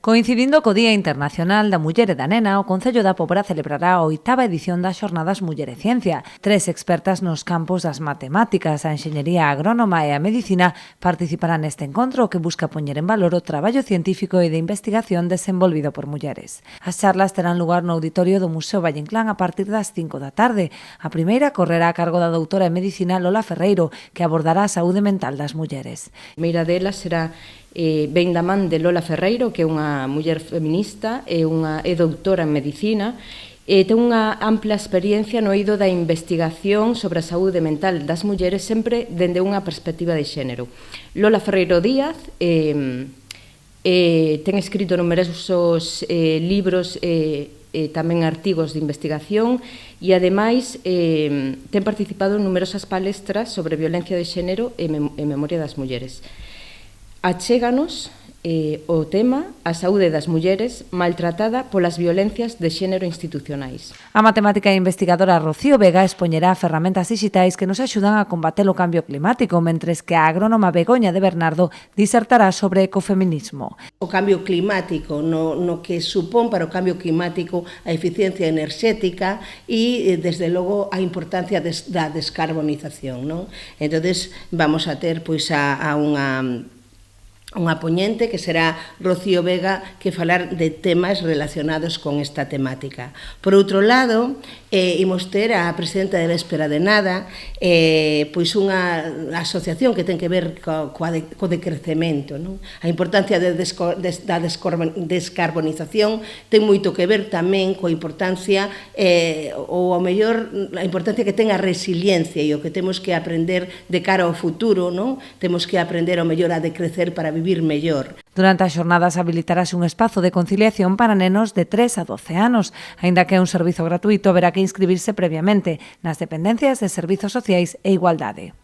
Coincidindo co Día Internacional da Muller e da Nena, o Concello da Pobra celebrará a 8ª edición das Xornadas Muller e Ciencia. 3 expertas nos campos das matemáticas, a enxeñería agrónoma e a medicina participarán neste encontro que busca poñer en valor o traballo científico e de investigación desenvolvido por mulleres. As charlas terán lugar no auditorio do Museo Valle Inclán a partir das 5 da tarde. A primeira correrá a cargo da doutora en medicina Lola Ferreiro, que abordará a saúde mental das mulleres. A primeira delas será ben da man de Lola Ferreiro, que é unha muller feminista, é doutora en medicina, e ten unha ampla experiencia no eido da investigación sobre a saúde mental das mulleres sempre dende unha perspectiva de xénero. Lola Ferreiro Díaz ten escrito numerosos libros e tamén artigos de investigación e, ademais, ten participado en numerosas palestras sobre violencia de xénero e memoria das mulleres. Achéganos o tema a saúde das mulleres maltratada polas violencias de xénero institucionais. A matemática e investigadora Rocío Vega expoñerá ferramentas digitais que nos axudan a combater o cambio climático, mentres que a agrónoma Begoña de Bernardo disertará sobre ecofeminismo. O cambio climático, no que supón para o cambio climático a eficiencia enerxética e, desde logo, a importancia da descarbonización, non? Entonces, vamos a ter pois a unha poñente que será Rocío Vega, que falar de temas relacionados con esta temática. Por outro lado, imos ter a presidenta de Véspera de Nada, pois unha asociación que ten que ver co decrecemento, non? A importancia da descarbonización ten moito que ver tamén coa importancia, ou ao mellor, a importancia que ten a resiliencia e o que temos que aprender de cara ao futuro, non? Temos que aprender ao mellor a decrecer para vivir mellor. Durante as xornadas habilitarase un espazo de conciliación para nenos de 3 a 12 anos. Aínda que é un servizo gratuito, haberá que inscribirse previamente nas dependencias de Servizos Sociais e Igualdade.